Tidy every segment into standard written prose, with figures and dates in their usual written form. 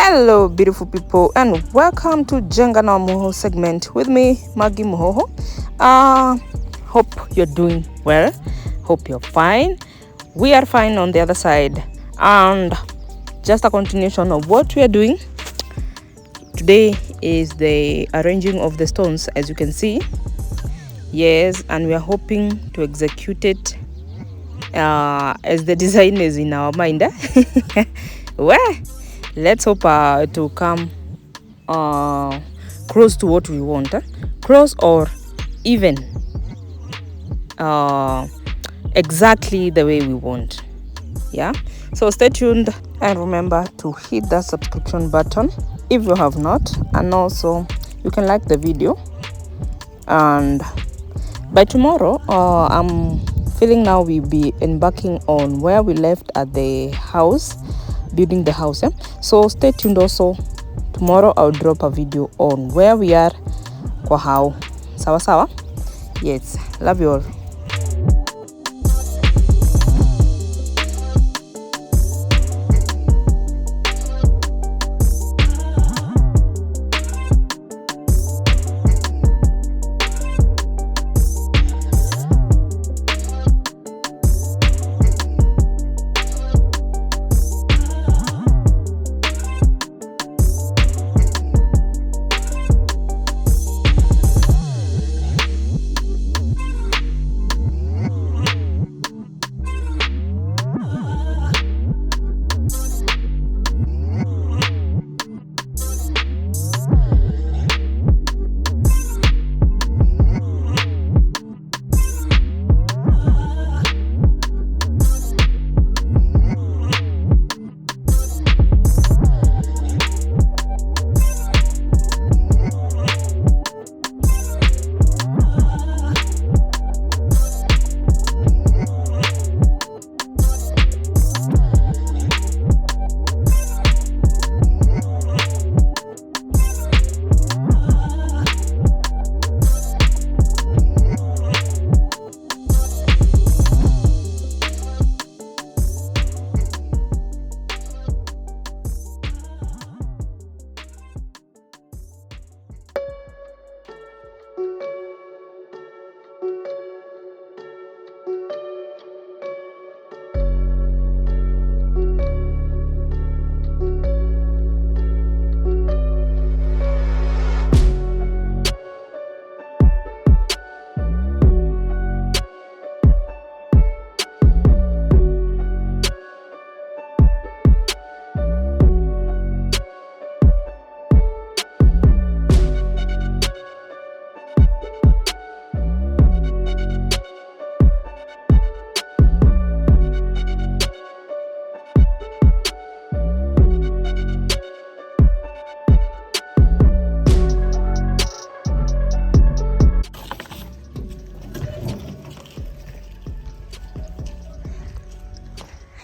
Hello beautiful people, and welcome to Jenga na Muho segment with me, Maggie Muhoho. Hope you're doing well, hope you're fine. We are fine on the other side, and just a continuation of what we are doing today is the arranging of the stones, as you can see. Yes, and we are hoping to execute it as the design is in our mind. Well, let's hope to come close to what we want, close or even exactly the way we want. Yeah, so stay tuned and remember to hit that subscription button if you have not, and also you can like the video. And by tomorrow I'm feeling now we'll be embarking on where we left at the house, building the house. So stay tuned. Also tomorrow I'll drop a video on where we are kwa how. Sawa sawa. Yes, love you all.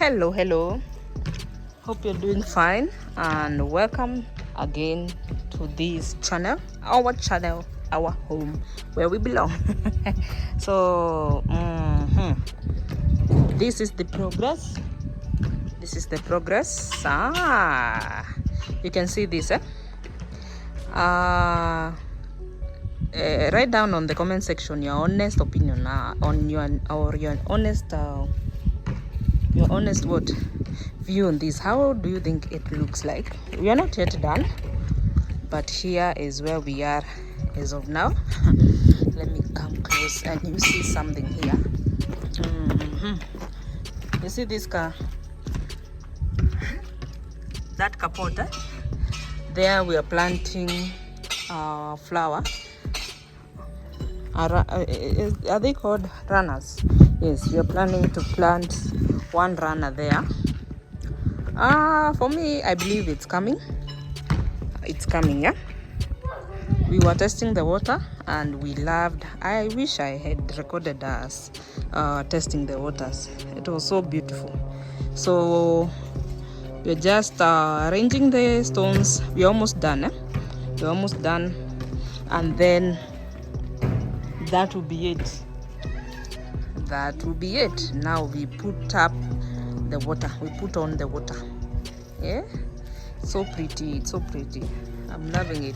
Hello, hope you're doing fine, and welcome again to this channel, our home where we belong. So this is the progress. You can see this. Write down on the comment section your honest opinion on your honest what view on this. How do you think it looks like? We are not yet done, but here is where we are as of now. Let me come close and you see something here. You see this car, that capota there, we are planting flower. Are they called runners? Yes, we are planning to plant one runner there. For me, I believe it's coming. Yeah. we were testing the water and we loved. I wish I had recorded us testing the waters. It was so beautiful. So we're just arranging the stones. We're almost done. We're almost done, and then that will be it. That will be it. Now we put up the water. We put on the water. Yeah, so pretty. It's so pretty. I'm loving it.